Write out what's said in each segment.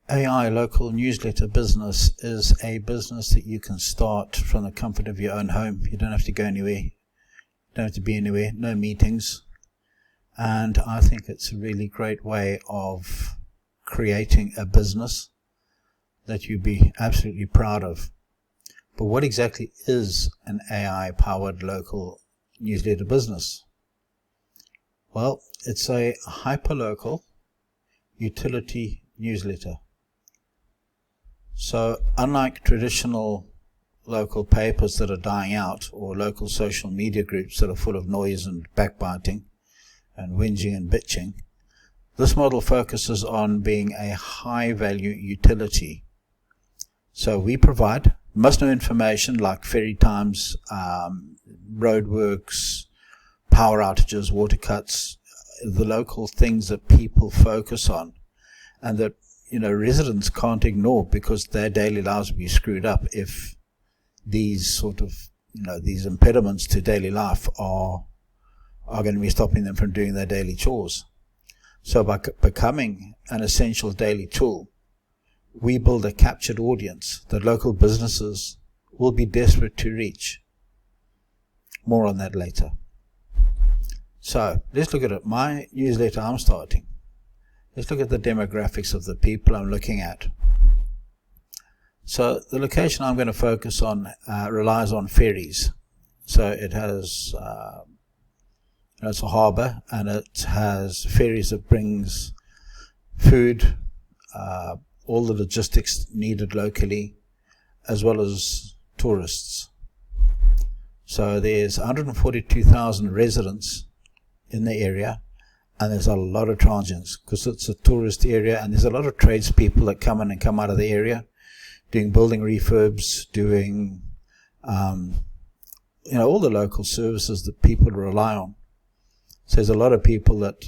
AI local newsletter business is a business that you can start from the comfort of your own home. You don't have to go anywhere. You don't have to be anywhere. No meetings. And I think it's a really great way of creating a business that you'd be absolutely proud of. But what exactly is an AI-powered local newsletter business? Well, it's a hyperlocal utility newsletter. So unlike traditional local papers that are dying out, or local social media groups that are full of noise and backbiting and whinging and bitching, this model focuses on being a high-value utility. So we provide must-know information like ferry times, roadworks, power outages, water cuts, the local things that people focus on, and that residents can't ignore because their daily lives will be screwed up if these sort of these impediments to daily life are going to be stopping them from doing their daily chores. So by becoming an essential daily tool, we build a captured audience that local businesses will be desperate to reach. More on that later. So let's look at it. My newsletter I'm starting. Let's look at the demographics of the people I'm looking at. So the location I'm going to focus on relies on ferries. So it has, it's a harbour, and it has ferries that brings food, all the logistics needed locally, as well as tourists. So there's 142,000 residents in the area, and there's a lot of transients because it's a tourist area, and there's a lot of tradespeople that come in and come out of the area, doing building refurbs, doing all the local services that people rely on. So there's a lot of people that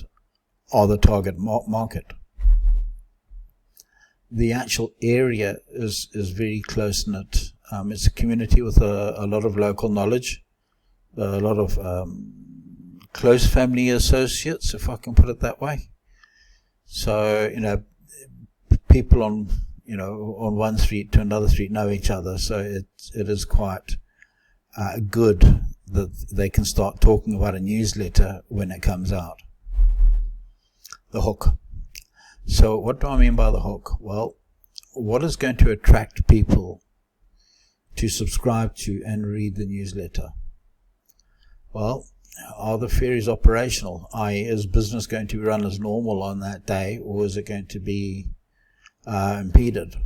are the target market. The actual area is very close-knit. It's a community with a lot of local knowledge, a lot of close family associates, if I can put it that way. So, people on one street to another street know each other. So it is quite good that they can start talking about a newsletter when it comes out. The hook. So what do I mean by the hook? Well, what is going to attract people to subscribe to and read the newsletter? Well, are the ferries operational? I.e., is business going to be run as normal on that day, or is it going to be impeded?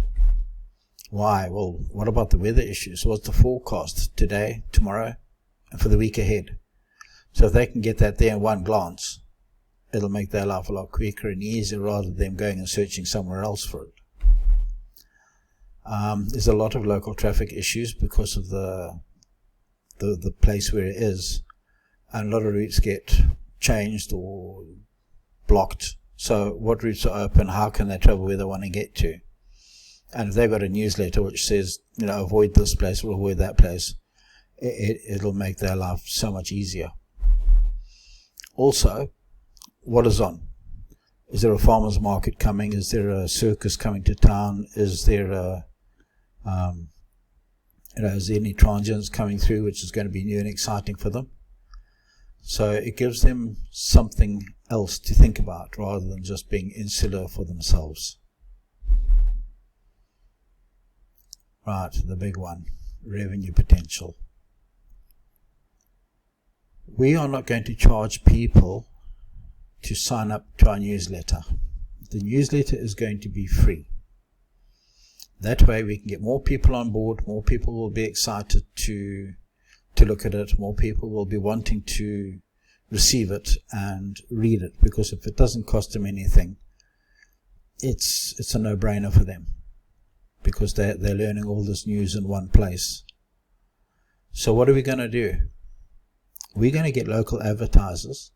Why? Well, what about the weather issues? What's the forecast today, tomorrow, and for the week ahead? So if they can get that there in one glance, it'll make their life a lot quicker and easier rather than them going and searching somewhere else for it. There's a lot of local traffic issues because of the place where it is, and a lot of routes get changed or blocked. So what routes are open? How can they travel where they want to get to? And if they've got a newsletter which says, avoid this place or avoid that place, it'll make their life so much easier. Also, what is on? Is there a farmer's market coming? Is there a circus coming to town? Is there is there any transients coming through which is going to be new and exciting for them? So it gives them something else to think about rather than just being insular for themselves. Right, the big one, revenue potential. We are not going to charge people to sign up to our newsletter. The newsletter is going to be free. That way we can get more people on board, more people will be excited to look at it, more people will be wanting to receive it and read it, because if it doesn't cost them anything, it's a no-brainer for them, because they're learning all this news in one place. So what are we going to do? We're going to get local advertisers,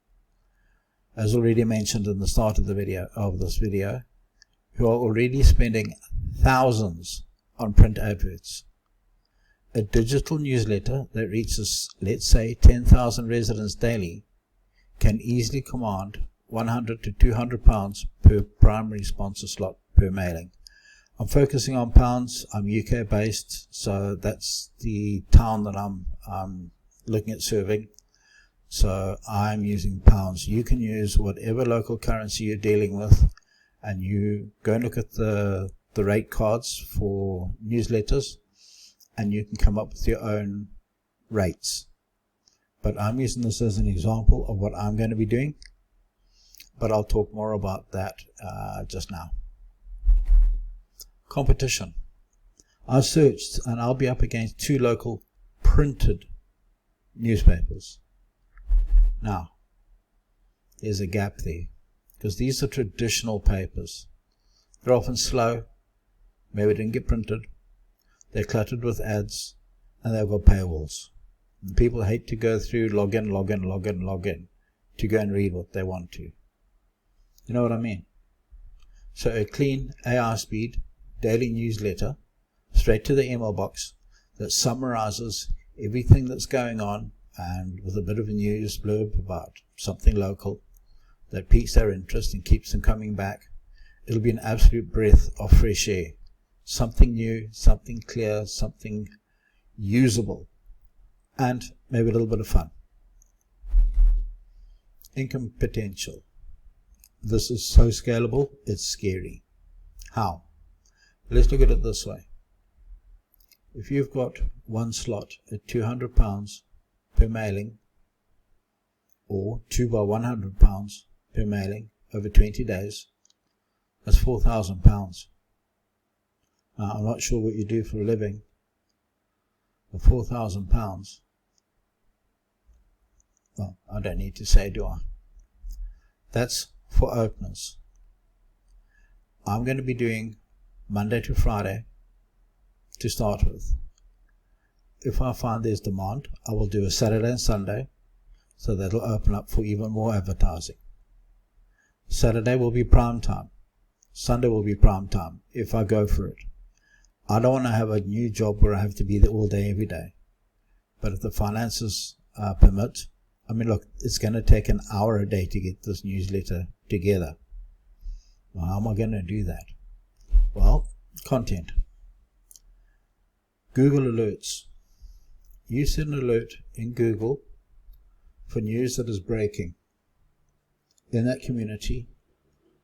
as already mentioned in the start of this video, who are already spending thousands on print adverts. A digital newsletter that reaches, let's say, 10,000 residents daily can easily command £100 to £200 per primary sponsor slot per mailing. I'm focusing on pounds. I'm UK based, so that's the town that I'm looking at serving. So I'm using pounds. You can use whatever local currency you're dealing with, and you go and look at the rate cards for newsletters, and you can come up with your own rates. But I'm using this as an example of what I'm going to be doing, but I'll talk more about that just now. Competition. I've searched, and I'll be up against 2 local printed newspapers. Now, there's a gap there, because these are traditional papers. They're often slow, maybe didn't get printed, they're cluttered with ads, and they've got paywalls. And people hate to go through log in to go and read what they want to. You know what I mean? So a clean AI speed daily newsletter straight to the email box that summarizes everything that's going on, and with a bit of a news blurb about something local that piques their interest and keeps them coming back. It'll be an absolute breath of fresh air. Something new, something clear, something usable, and maybe a little bit of fun. Income potential. This is so scalable, it's scary. How? Let's look at it this way. If you've got one slot at £200 per mailing, or 2 by £100 per mailing over 20 days, that's £4,000. Now, I'm not sure what you do for a living, but £4,000, well, I don't need to say, do I? That's for openers. I'm going to be doing Monday to Friday to start with. If I find there's demand, I will do a Saturday and Sunday, so that'll open up for even more advertising. Saturday will be prime time. Sunday will be prime time if I go for it. I don't want to have a new job where I have to be there all day, every day. But if the finances permit, I mean, look, it's going to take an hour a day to get this newsletter together. Well, how am I going to do that? Well, content. Google Alerts. You set an alert in Google for news that is breaking in that community,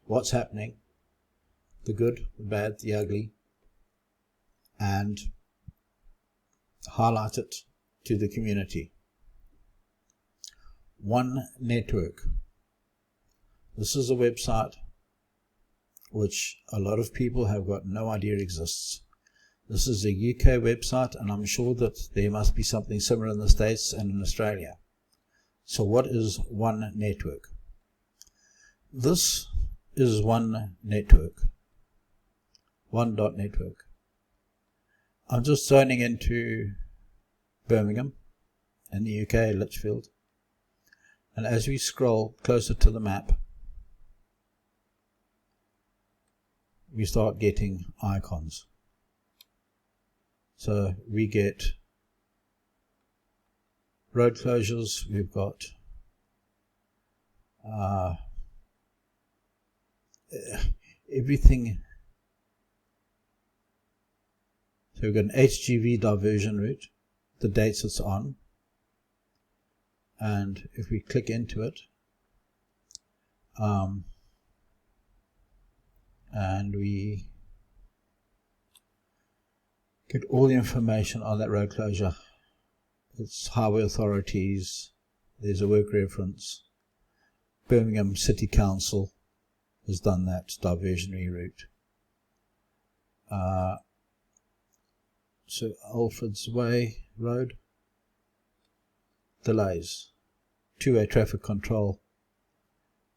what's happening, the good, the bad, the ugly, and highlight it to the community. One Network. This is a website which a lot of people have got no idea exists. This is a UK website, and I'm sure that there must be something similar in the States and in Australia. So what is One Network? This is One Network. One.network. I'm just zoning into Birmingham in the UK, Lichfield. And as we scroll closer to the map, we start getting icons. So we get road closures, we've got everything. So we've got an HGV diversion route, the dates it's on, and if we click into it, and we get all the information on that road closure. It's highway authorities, there's a work reference, Birmingham City Council has done that diversionary route. So Alfred's Way Road, delays, two-way traffic control,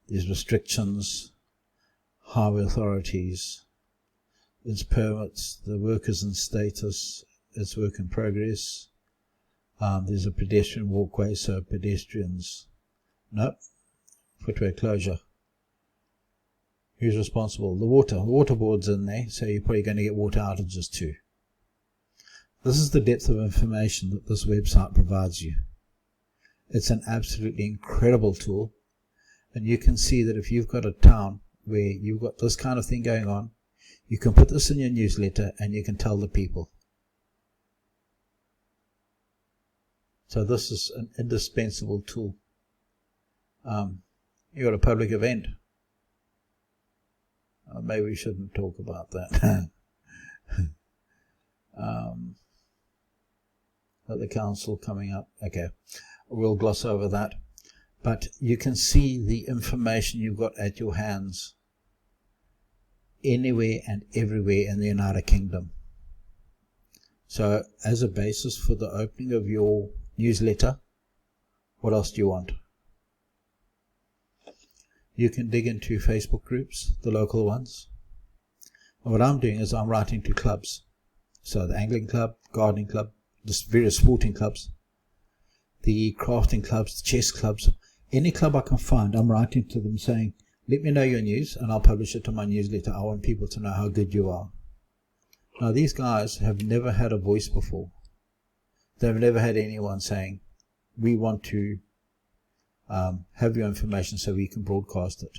there's restrictions, highway authorities, its permits, the work is in status, it's work in progress. There's a pedestrian walkway, so pedestrians, nope, footway closure. Who's responsible? The water board's in there, so you're probably going to get water outages too. This is the depth of information that this website provides you. It's an absolutely incredible tool, and you can see that if you've got a town where you've got this kind of thing going on, You can put this in your newsletter and you can tell the people. So this is an indispensable tool. You got a public event. Maybe we shouldn't talk about that. At the council coming up. Okay, we'll gloss over that. But you can see the information you've got at your hands anywhere and everywhere in the United Kingdom. So as a basis for the opening of your newsletter, what else do you want? You can dig into Facebook groups, the local ones. And what I'm doing is I'm writing to clubs. So the angling club, gardening club, just various sporting clubs, the crafting clubs, the chess clubs, any club I can find, I'm writing to them saying, let me know your news and I'll publish it on my newsletter. I want people to know how good you are. Now these guys have never had a voice before. They've never had anyone saying, we want to have your information so we can broadcast it.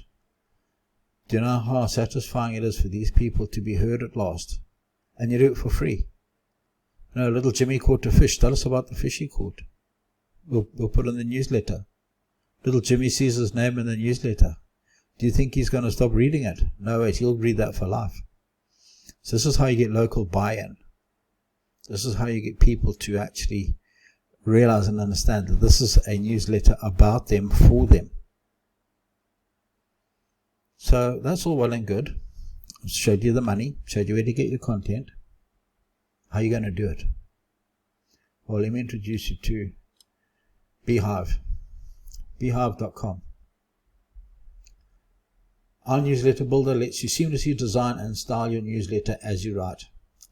Do you know how satisfying it is for these people to be heard at last? And you do it for free. You know, little Jimmy caught a fish. Tell us about the fish he caught. We'll put it in the newsletter. Little Jimmy sees his name in the newsletter. Do you think he's going to stop reading it? No way, he'll read that for life. So this is how you get local buy-in. This is how you get people to actually realize and understand that this is a newsletter about them, for them. So that's all well and good. I showed you the money, showed you where to get your content. How are you going to do it? Well, let me introduce you to Beehive. Beehive.com. Our newsletter builder lets you seamlessly design and style your newsletter as you write.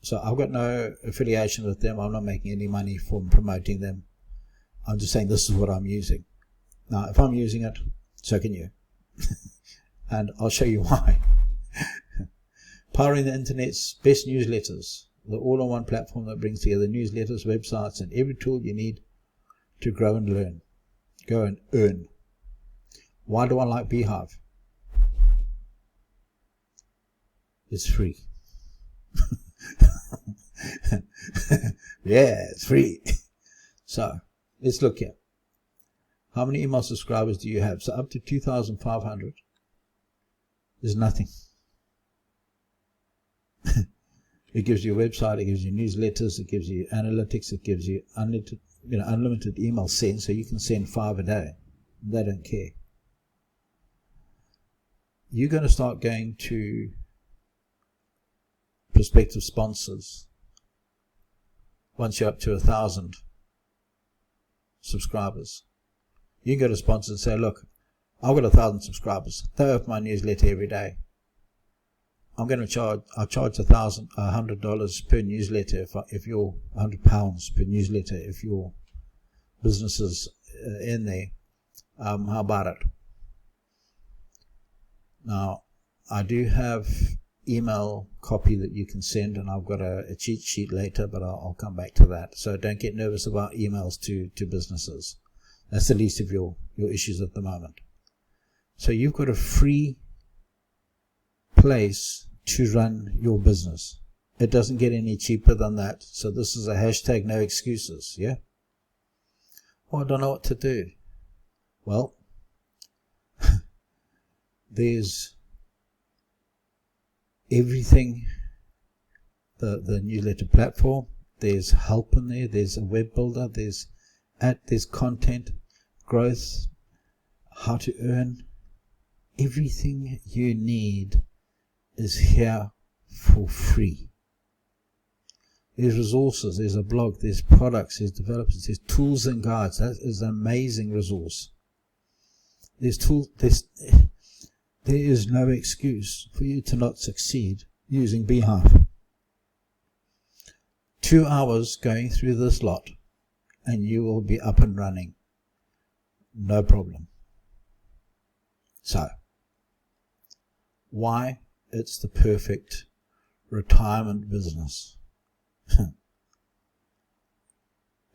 So I've got no affiliation with them. I'm not making any money from promoting them. I'm just saying this is what I'm using. Now, if I'm using it, so can you. And I'll show you why. Powering the internet's best newsletters. The all-in-one platform that brings together newsletters, websites, and every tool you need to grow and learn. Go and earn. Why do I like Beehive? It's free. Yeah, it's free. So, let's look here. How many email subscribers do you have? So up to 2,500 is nothing. It gives you a website, it gives you newsletters, it gives you analytics, it gives you unlimited email send, so you can send 5 a day. They don't care. You're going to start going to prospective sponsors once you're up to 1,000 subscribers. You can go to sponsors and say, look, I've got 1,000 subscribers. They open my newsletter every day. I'm going to charge $100 per newsletter if you're £100 per newsletter if your business is in there. How about it? Now, I do have email copy that you can send, and I've got a cheat sheet later, but I'll come back to that. So don't get nervous about emails to businesses. That's the least of your issues at the moment. So you've got a free place to run your business. It doesn't get any cheaper than that. So this is a hashtag no excuses, yeah? Well, I don't know what to do. Well, there's everything, the newsletter platform, there's help in there, there's a web builder, there's content, growth, how to earn. Everything you need is here for free. There's resources, there's a blog, there's products, there's developers, there's tools and guides. That is an amazing resource. There is no excuse for you to not succeed using Beehive. 2 hours going through this lot and you will be up and running. No problem. So, why it's the perfect retirement business.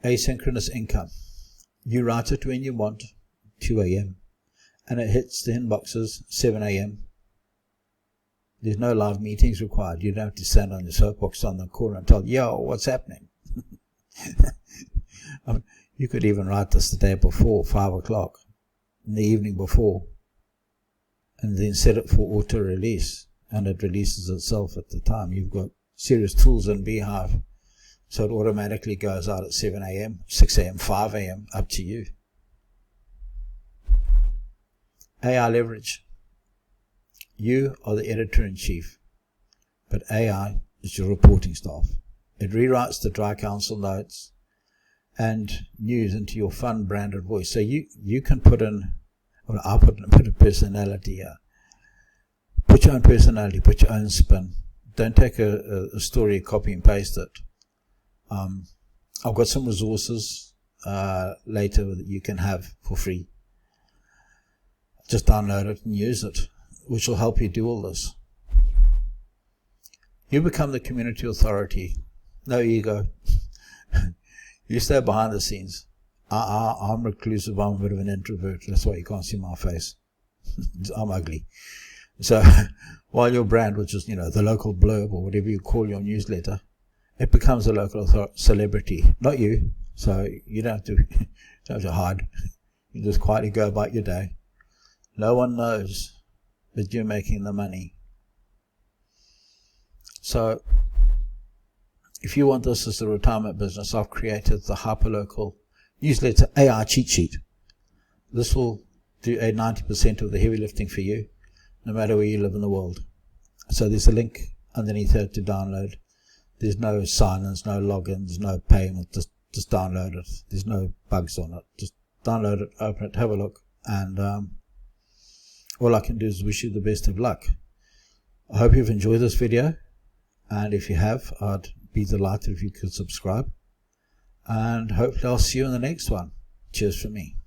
Asynchronous income. You write it when you want, 2 a.m. and it hits the inboxes 7 a.m. There's no live meetings required. You don't have to stand on your soapbox on the corner and tell, yo, what's happening? You could even write this the day before, 5 o'clock, in the evening before, and then set it for auto-release, and it releases itself at the time. You've got serious tools in Beehive, so it automatically goes out at 7 a.m., 6 a.m., 5 a.m., up to you. AI leverage. You are the editor-in-chief, but AI is your reporting staff. It rewrites the dry council notes and news into your fun branded voice. So you can put in, or I'll put a personality here. Put your own personality, put your own spin. Don't take a story, copy and paste it. I've got some resources later that you can have for free. Just download it and use it, which will help you do all this. You become the community authority. No ego. You stay behind the scenes. I'm reclusive. I'm a bit of an introvert. That's why you can't see my face. I'm ugly. So while your brand, which is, the local blurb or whatever you call your newsletter, it becomes a local celebrity, not you. So you don't have to hide. You just quietly go about your day. No one knows that you're making the money. So if you want this as a retirement business, I've created the Hyperlocal Newsletter AI cheat sheet. This will do 90% of the heavy lifting for you, no matter where you live in the world. So there's a link underneath here to download. There's no sign-ins, no logins, no payment. Just download it. There's no bugs on it. Just download it, open it, have a look, and all I can do is wish you the best of luck. I hope you've enjoyed this video, and if you have, I'd be delighted if you could subscribe, and hopefully I'll see you in the next one. Cheers for me.